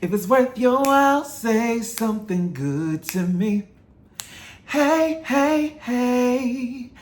If it's worth your while, say something good to me. Hey, hey, hey.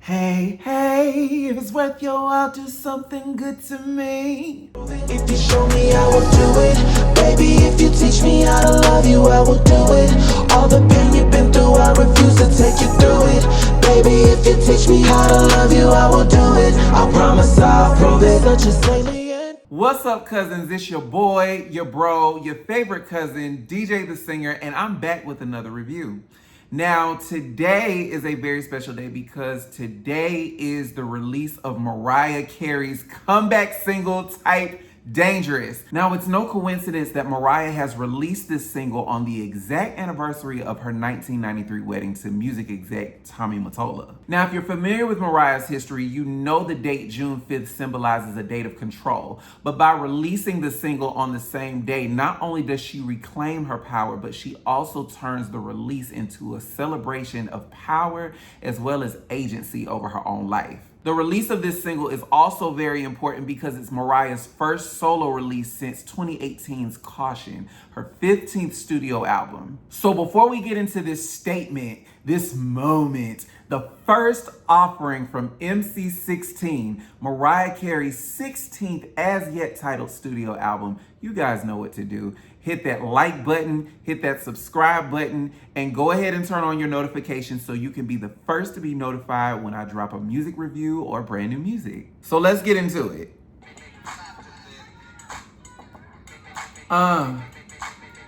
Hey, hey, if it's worth your while, do something good to me. If you show me, I will do it. Baby, if you teach me how to love you, I will do it. All the pain you've been through, I refuse to take you through it. Baby, if you teach me how to love you, I will do it. I promise I'll prove it. Such a alien. What's up, cousins? It's your boy, your bro, your favorite cousin, DiiJai The Singer, and I'm back with another review. Now, today is a very special day because today is the release of Mariah Carey's comeback single, Type Dangerous. Now, it's no coincidence that Mariah has released this single on the exact anniversary of her 1993 wedding to music exec Tommy Mottola. Now, if you're familiar with Mariah's history, you know the date June 5th symbolizes a date of control. But by releasing the single on the same day, not only does she reclaim her power, but she also turns the release into a celebration of power as well as agency over her own life. The release of this single is also very important because it's Mariah's first solo release since 2018's Caution, her 15th studio album. So before we get into this statement, this moment, the first offering from MC16, Mariah Carey's 16th as yet titled studio album, you guys know what to do. Hit that like button, hit that subscribe button, and go ahead and turn on your notifications so you can be the first to be notified when I drop a music review or brand new music. So let's get into it.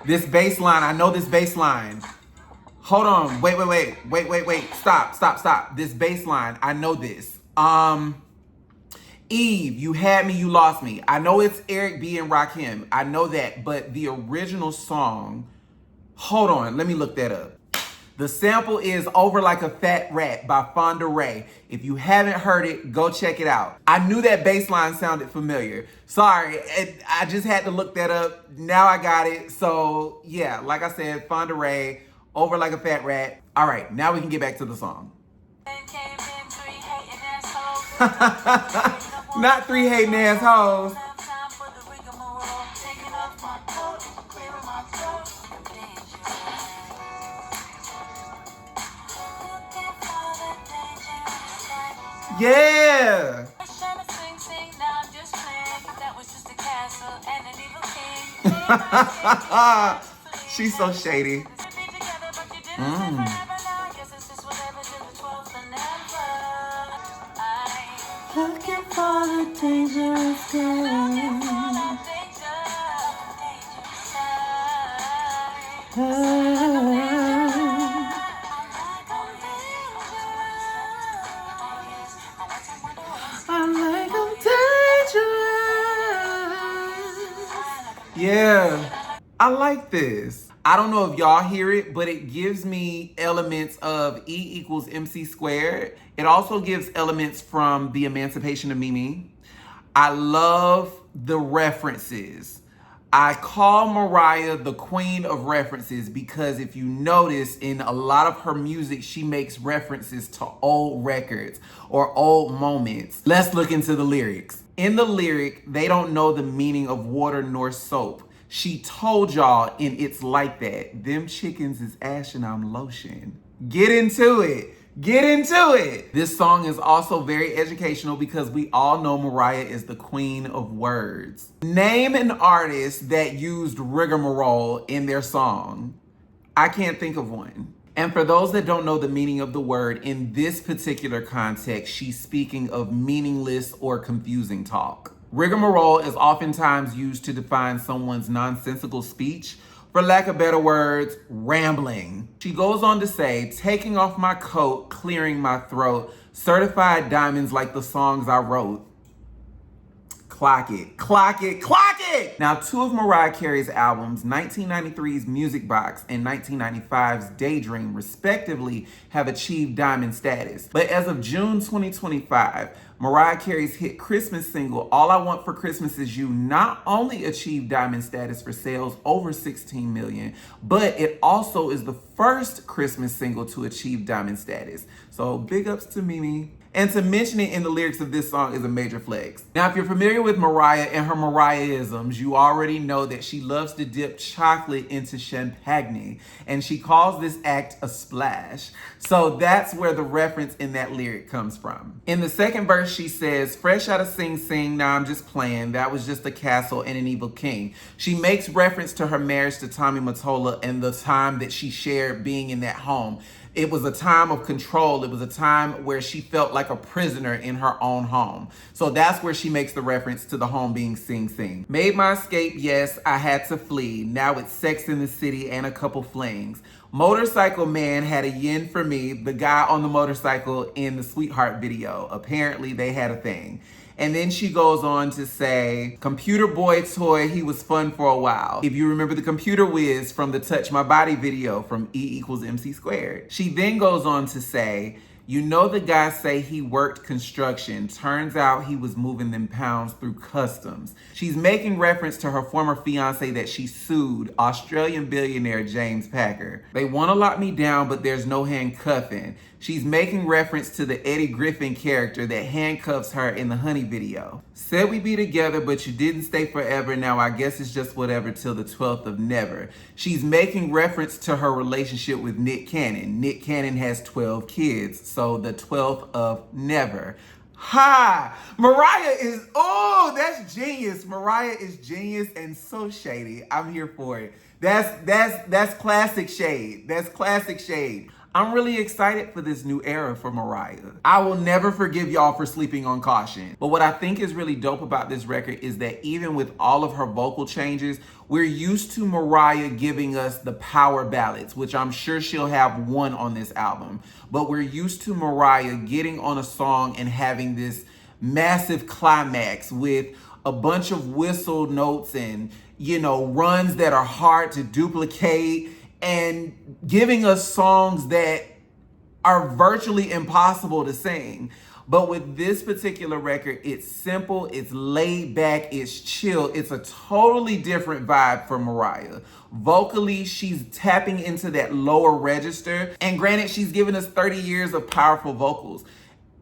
This bass line, I know this bass line. Hold on, wait, stop. This bass line, I know this. Eve, you had me, you lost me. I know it's Eric B and Rakim. I know that, but the original song, hold on, let me look that up. The sample is Over Like a Fat Rat by Fonda Rae. If you haven't heard it, go check it out. I knew that bass line sounded familiar. Sorry, I just had to look that up. Now I got it. So yeah, like I said, Fonda Rae, Over Like a Fat Rat. All right, now we can get back to the song. Not three hating ass hoes. Yeah. She's so shady. Looking for the dangerous girl. I'm like I'm dangerous. Yeah, I like this. I don't know if y'all hear it, but it gives me elements of E equals MC squared. It also gives elements from The Emancipation of Mimi. I love the references. I call Mariah the queen of references because if you notice in a lot of her music, she makes references to old records or old moments. Let's look into the lyrics. In the lyric, they don't know the meaning of water nor soap. She told y'all in It's Like That, them chickens is ash and I'm lotion. Get into it. Get into it. This song is also very educational because we all know Mariah is the queen of words. Name an artist that used rigmarole in their song. I can't think of one. And for those that don't know the meaning of the word, in this particular context, she's speaking of meaningless or confusing talk. Rigmarole is oftentimes used to define someone's nonsensical speech. For lack of better words, rambling. She goes on to say, taking off my coat, clearing my throat, certified diamonds like the songs I wrote. Clock it, clock it, clock it! Now, two of Mariah Carey's albums, 1993's Music Box and 1995's Daydream, respectively, have achieved diamond status. But as of June 2025, Mariah Carey's hit Christmas single, All I Want for Christmas Is You, not only achieved diamond status for sales over 16 million, but it also is the first Christmas single to achieve diamond status. So big ups to Mimi. And to mention it in the lyrics of this song is a major flex. Now, if you're familiar with Mariah and her Mariah-isms, you already know that she loves to dip chocolate into champagne, and she calls this act a splash. So that's where the reference in that lyric comes from. In the second verse, she says, fresh out of Sing Sing, now I'm just playing, that was just a castle and an evil king. She makes reference to her marriage to Tommy Mottola and the time that she shared being in that home. It was a time of control. It was a time where she felt like a prisoner in her own home. So that's where she makes the reference to the home being Sing Sing. Made my escape, yes, I had to flee. Now it's Sex in the City and a couple flings. Motorcycle Man had a yen for me, the guy on the motorcycle in the Sweetheart video. Apparently they had a thing. And then she goes on to say, computer boy toy, he was fun for a while. If you remember the computer whiz from the Touch My Body video from E=MC². She then goes on to say, you know the guy say he worked construction. Turns out he was moving them pounds through customs. She's making reference to her former fiance that she sued, Australian billionaire James Packer. They want to lock me down, but there's no handcuffing. She's making reference to the Eddie Griffin character that handcuffs her in the Honey video. Said we'd be together, but you didn't stay forever. Now I guess it's just whatever till the 12th of never. She's making reference to her relationship with Nick Cannon. Nick Cannon has 12 kids, so the 12th of never. Ha! Mariah is, oh, that's genius. Mariah is genius and so shady. I'm here for it. That's classic shade. That's classic shade. I'm really excited for this new era for Mariah. I will never forgive y'all for sleeping on Caution. But what I think is really dope about this record is that even with all of her vocal changes, we're used to Mariah giving us the power ballads, which I'm sure she'll have one on this album. But we're used to Mariah getting on a song and having this massive climax with a bunch of whistle notes and, you know, runs that are hard to duplicate, and giving us songs that are virtually impossible to sing. But with this particular record, it's simple, it's laid back, it's chill. It's a totally different vibe for Mariah. Vocally, she's tapping into that lower register. And granted, she's given us 30 years of powerful vocals.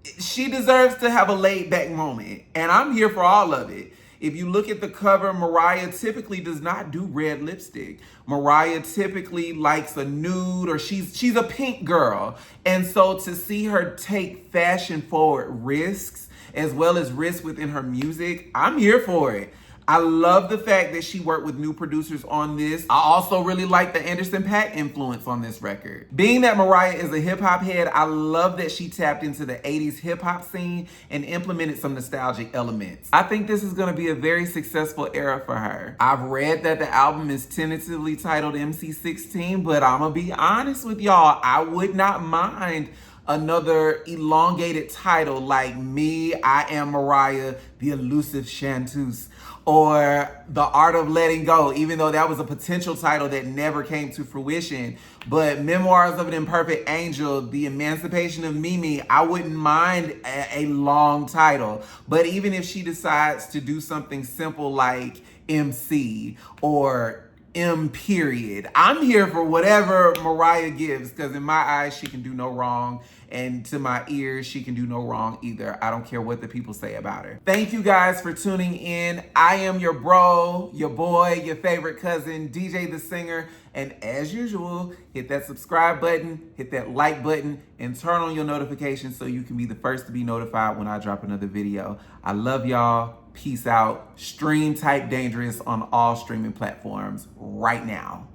She deserves to have a laid back moment, and I'm here for all of it. If you look at the cover, Mariah typically does not do red lipstick. Mariah typically likes a nude, or she's a pink girl. And so to see her take fashion forward risks, as well as risks within her music, I'm here for it. I love the fact that she worked with new producers on this. I also really like the Anderson .Paak influence on this record. Being that Mariah is a hip hop head, I love that she tapped into the 80s hip hop scene and implemented some nostalgic elements. I think this is gonna be a very successful era for her. I've read that the album is tentatively titled MC16, but I'm gonna be honest with y'all, I would not mind another elongated title like Me, I Am Mariah, The Elusive Chanteuse, or The Art of Letting Go, even though that was a potential title that never came to fruition. But Memoirs of an Imperfect Angel, The Emancipation of Mimi, I wouldn't mind a long title. But even if she decides to do something simple like MC or M period, I'm here for whatever Mariah gives, because in my eyes, she can do no wrong. And to my ears, she can do no wrong either. I don't care what the people say about her. Thank you guys for tuning in. I am your bro, your boy, your favorite cousin, DiiJai The Singer. And as usual, hit that subscribe button, hit that like button, and turn on your notifications so you can be the first to be notified when I drop another video. I love y'all. Peace out. Stream Type Dangerous on all streaming platforms right now.